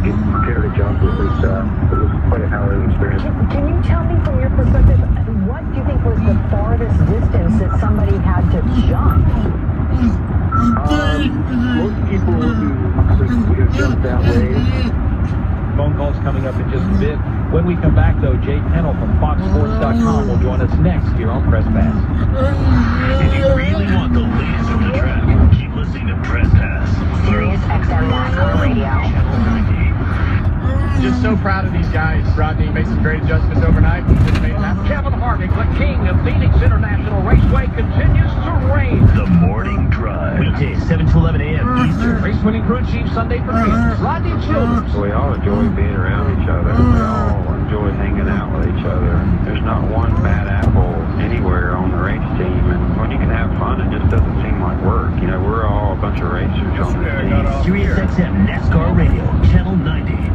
getting prepared to jump. It was quite a harrowing experience. Can you tell me from your perspective, what do you think was the farthest distance that somebody had to jump? Most people who jump that way. Phone calls coming up in just a bit. When we come back, though, Jay Pennell from FoxSports.com will join us next here on Press Pass. If you really want the latest from the track, keep listening to Press Pass. Sirius XM NASCAR Radio. Just so proud of these guys. Rodney made some great adjustments overnight. Just made it happen. Kevin Harvick, the king of Phoenix International Raceway, continues to reign. The Morning Drive. Weekdays, 7 to 11 a.m. Eastern. Race winning crew chief Sunday for Kansas, Rodney Childers. We all enjoy being around each other. We all enjoy hanging out with each other. There's not one bad apple anywhere on the race team. And when you can have fun, it just doesn't seem like work. You know, we're all a bunch of racers on the team. Sirius XM NASCAR Radio, Channel 90.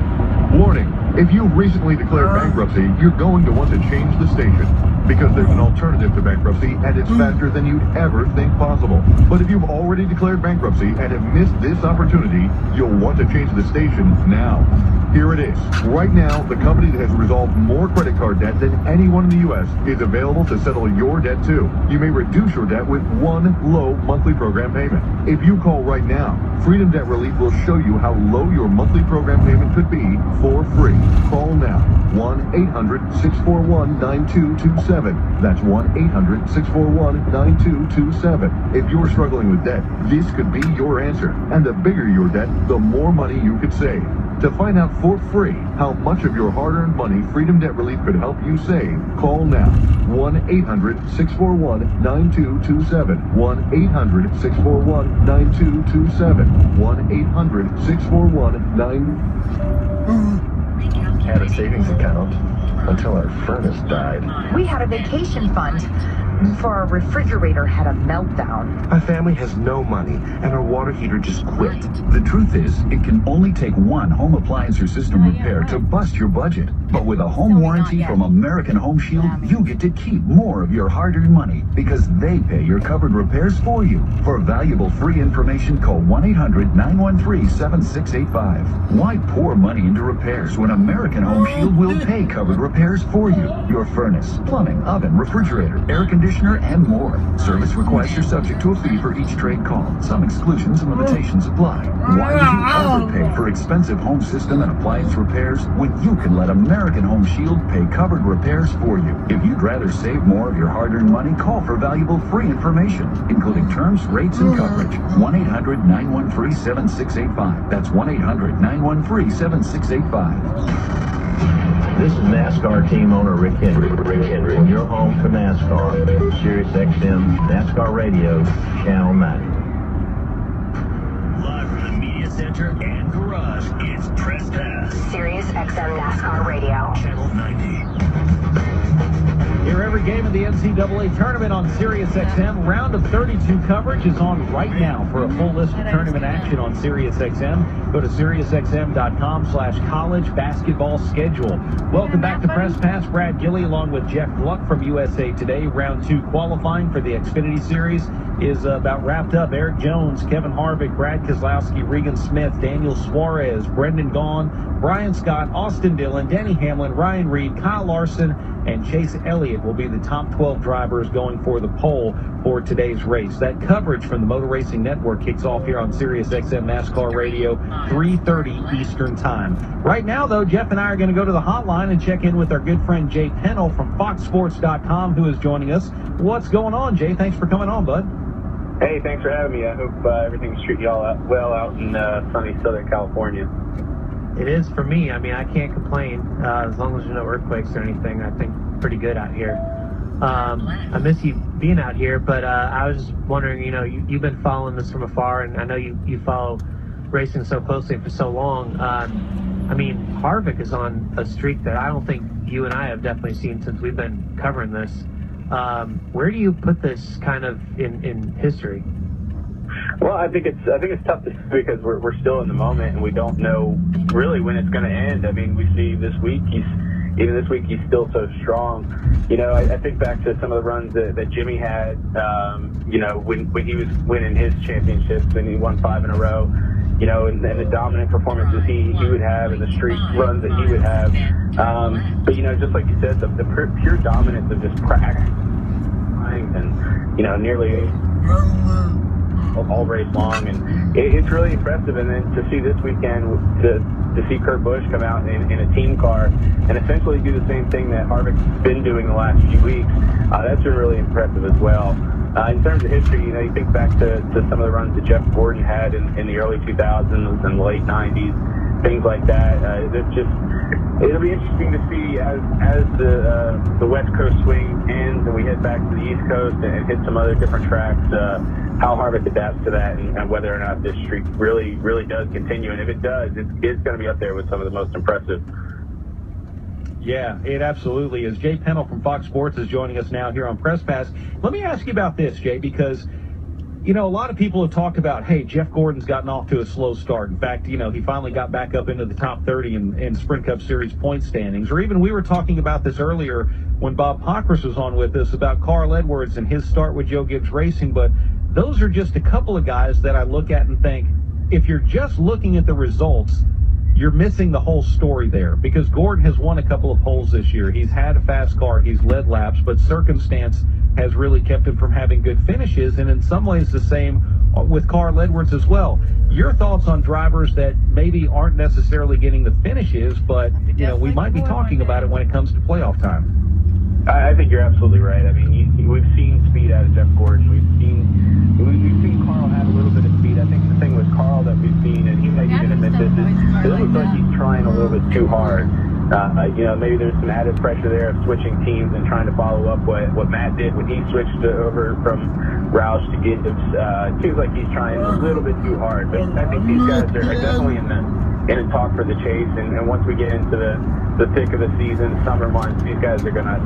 Warning, if you've recently declared bankruptcy, you're going to want to change the station. Because there's an alternative to bankruptcy, and it's faster than you'd ever think possible. But if you've already declared bankruptcy and have missed this opportunity, you'll want to change the station now. Here it is. Right now, the company that has resolved more credit card debt than anyone in the U.S. is available to settle your debt too. You may reduce your debt with one low monthly program payment. If you call right now, Freedom Debt Relief will show you how low your monthly program payment could be for free. Call now. 1-800-641-9227. That's 1-800-641-9227. If you're struggling with debt, this could be your answer. And the bigger your debt, the more money you could save. To find out for free how much of your hard-earned money Freedom Debt Relief could help you save, call now. 1-800-641-9227. 1-800-641-9227. 1-800-641-9227. Had a savings account until our furnace died. We had a vacation fund for our refrigerator had a meltdown. Our family has no money, and our water heater just quit. The truth is, it can only take one home appliance or system repair to bust your budget. But with a home warranty from American Home Shield, you get to keep more of your hard-earned money because they pay your covered repairs for you. For valuable free information, call 1-800-913-7685. Why pour money into repairs when American Home Shield will pay covered repairs for you? Your furnace, plumbing, oven, refrigerator, air conditioner, and more. Service requests are subject to a fee for each trade call. Some exclusions and limitations apply. Why would you ever pay for expensive home system and appliance repairs when you can let American Home Shield pay covered repairs for you? If you'd rather save more of your hard-earned money, call for valuable free information, including terms, rates, and coverage. 1-800-913-7685. That's 1-800-913-7685. This is NASCAR team owner Rick Henry. And you're home for NASCAR. Sirius XM NASCAR Radio, Channel 90. Live from the Media Center and Garage, it's Press Pass. Sirius XM NASCAR Radio. Channel 90. Hear every game of the NCAA tournament on SiriusXM. Round of 32 coverage is on right now. For a full list of tournament action on SiriusXM, go to SiriusXM.com/college basketball schedule. Welcome back to Press Pass. Brad Gilley along with Jeff Gluck from USA Today. Round 2 qualifying for the Xfinity Series is about wrapped up. Eric Jones, Kevin Harvick, Brad Keselowski, Regan Smith, Daniel Suarez, Brendan Gaughan, Brian Scott, Austin Dillon, Denny Hamlin, Ryan Reed, Kyle Larson, and Chase Elliott will be the top 12 drivers going for the pole for today's race. That coverage from the Motor Racing Network kicks off here on SiriusXM NASCAR Radio, 3:30 Eastern Time. Right now, though, Jeff and I are going to go to the hotline and check in with our good friend Jay Pennell from FoxSports.com, who is joining us. What's going on, Jay? Thanks for coming on, bud. Hey, thanks for having me. I hope everything's treating you all well out in sunny Southern California. It is for me. I mean, I can't complain. As long as there's no earthquakes or anything, I think pretty good out here. I miss you being out here, but I was just wondering, you know, you've been following this from afar, and I know you follow racing so closely for so long. I mean, Harvick is on a streak that I don't think you and I have definitely seen since we've been covering this. Where do you put this kind of in history? Well, I think it's tough to say because we're still in the moment and we don't know really when it's going to end. I mean, we see this week he's still so strong. You know, I think back to some of the runs that Jimmy had. You know, when he was winning his championships and he won 5 in a row. and the dominant performances he would have and the streak runs that he would have. But, just like you said, the pure dominance of just practice and, nearly all race long, and it's really impressive. And then to see this weekend, to see Kurt Busch come out in a team car and essentially do the same thing that Harvick's been doing the last few weeks, that's been really impressive as well. In terms of history, you think back to some of the runs that Jeff Gordon had in the early 2000s and late 90s, things like that. It'll be interesting to see as the West Coast swing ends and we head back to the East Coast and hit some other different tracks, how Harvick adapts to that and whether or not this streak really does continue. And if it does, it's going to be up there with some of the most impressive. Yeah, it absolutely is. Jay Pennell from Fox Sports is joining us now here on Press Pass. Let me ask you about this, Jay, because, a lot of people have talked about, hey, Jeff Gordon's gotten off to a slow start. In fact, he finally got back up into the top 30 in Sprint Cup Series point standings. Or even we were talking about this earlier when Bob Pockris was on with us about Carl Edwards and his start with Joe Gibbs Racing. But those are just a couple of guys that I look at and think, if you're just looking at the results, you're missing the whole story there, because Gordon has won a couple of poles this year. He's had a fast car. He's led laps, but circumstance has really kept him from having good finishes, and in some ways the same with Carl Edwards as well. Your thoughts on drivers that maybe aren't necessarily getting the finishes, but, we might be talking about it when it comes to playoff time. I think you're absolutely right. I mean, we've seen speed out of Jeff Gordon. We've seen Carl have a little bit of speed. I think the thing with Carl that we've seen, and he might even admit this, is it looks like he's trying a little bit too hard. Maybe there's some added pressure there of switching teams and trying to follow up what Matt did when he switched over from Roush to Gibbs. It seems like he's trying a little bit too hard. But I think these guys are definitely in a talk for the chase. And once we get into the thick of the season, summer months, these guys are gonna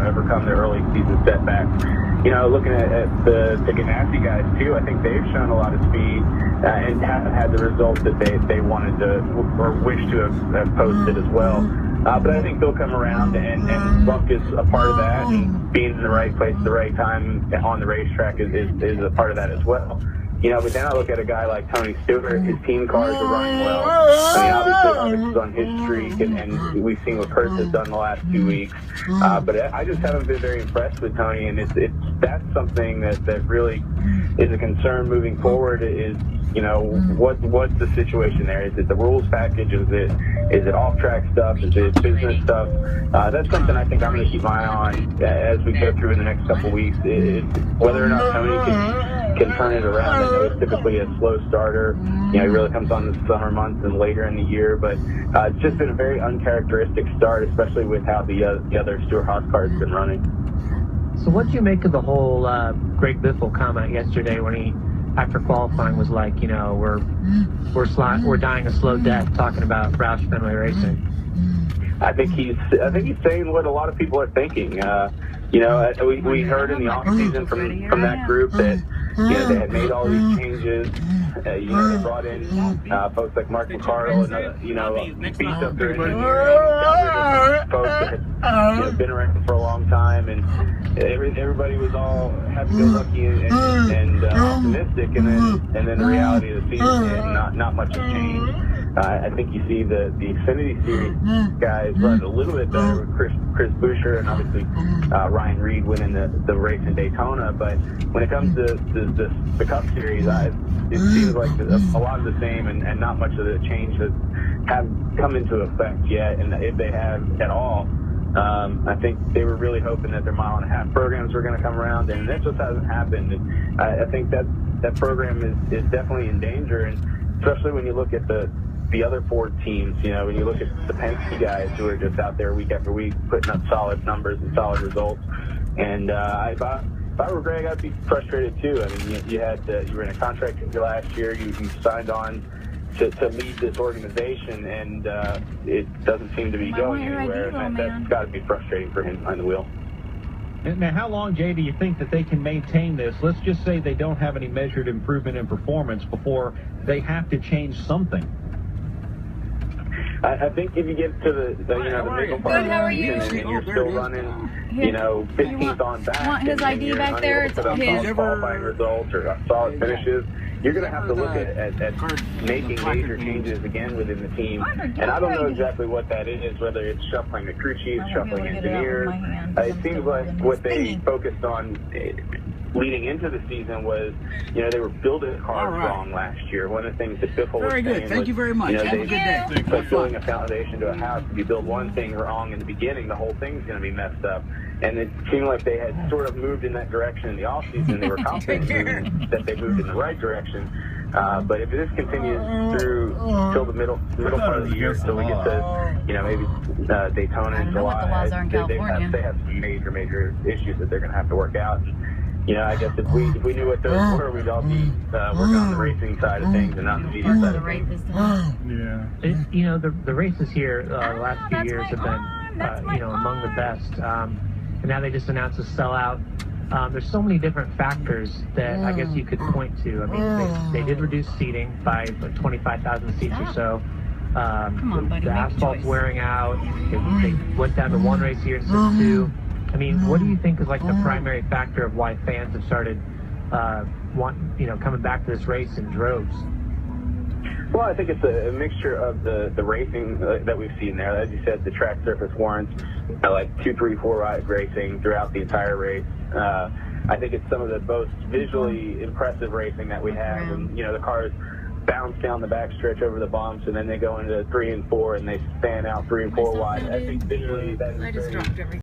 overcome their early season setbacks. Looking at the Ganassi guys too, I think they've shown a lot of speed and haven't had the results that they wanted to or wish to have posted as well. But I think they'll come around, and luck is a part of that, and being in the right place at the right time on the racetrack is a part of that as well. But then I look at a guy like Tony Stewart. His team cars are running well. I mean, obviously, Harvick's on his streak, and we've seen what Kurt has done the last 2 weeks. But I just haven't been very impressed with Tony, and that's something that really is a concern moving forward. Is what's the situation there? Is it the rules package? Is it off-track stuff? Is it business stuff? That's something I think I'm going to keep my eye on as we go through in the next couple of weeks. Is whether or not Tony can turn it around. I know it's typically a slow starter. He really comes on the summer months and later in the year, but it's just been a very uncharacteristic start, especially with how the other Stewart-Haas cars have been running. So what do you make of the whole Greg Biffle comment yesterday when he, after qualifying, was like, we're dying a slow death talking about Roush Fenway Racing? I think he's saying what a lot of people are thinking. We heard in the off season from that group that they had made all these changes. They brought in folks like Mark McCardle and beefed up their engineering, folks that had been around for a long time, and everybody was all happy-go-lucky and optimistic, and then the reality of the season hit, and not much has changed. I think you see the Xfinity Series guys run a little bit better with Chris Buescher and obviously Ryan Reed winning the race in Daytona. But when it comes to the Cup Series, it seems like a lot of the same and not much of the change that have come into effect yet. And if they have at all, I think they were really hoping that their mile-and-a-half programs were going to come around, and that just hasn't happened. And I think that program is definitely in danger, and especially when you look at the other Ford teams, when you look at the Penske guys who are just out there week after week putting up solid numbers and solid results. And if I were Greg, I'd be frustrated too. I mean, you were in a contract last year. You signed on to lead this organization, and it doesn't seem to be going anywhere. And that's got to be frustrating for him behind the wheel. Now, how long, Jay, do you think that they can maintain this? Let's just say they don't have any measured improvement in performance before they have to change something. I think if you get to the middle part of the season and you're still running, 15th on back, Want his ID and back there? It's his. Qualifying results or solid finishes, you're going to have to look at making major changes again within the team. And I don't know exactly what that is, whether it's shuffling the crew chiefs, shuffling engineers. It seems like what they focused on leading into the season was, they were building cars wrong last year. One of the things that Biffle was saying was, Thank you very much. Have a good day. It's like building a foundation to a house. If you build one thing wrong in the beginning, the whole thing's going to be messed up. And it seemed like they had sort of moved in that direction in the offseason. They were confident that they moved in the right direction. But if this continues through till the middle part of the year, till we get to maybe Daytona in July, they have some major issues that they're going to have to work out. And, I guess if we knew what those were, we'd all be working on the racing side of things and not the media side of things. Yeah. The races here the last few years have been among the best. And now they just announced a sellout. There's so many different factors that I guess you could point to. I mean, they did reduce seating by like 25,000 seats or so. Come on, buddy, the asphalt's wearing out. They went down to one race here instead of two. I mean, what do you think is like the primary factor of why fans have started coming back to this race in droves? Well, I think it's a mixture of the racing that we've seen there. As you said, the track surface warrants like 2, 3, 4 ride racing throughout the entire race. I think it's some of the most visually impressive racing that we have. And, the cars bounce down the backstretch over the bumps, and then they go into 3 and 4, and they span out 3 and 4 wide. I think visually that is very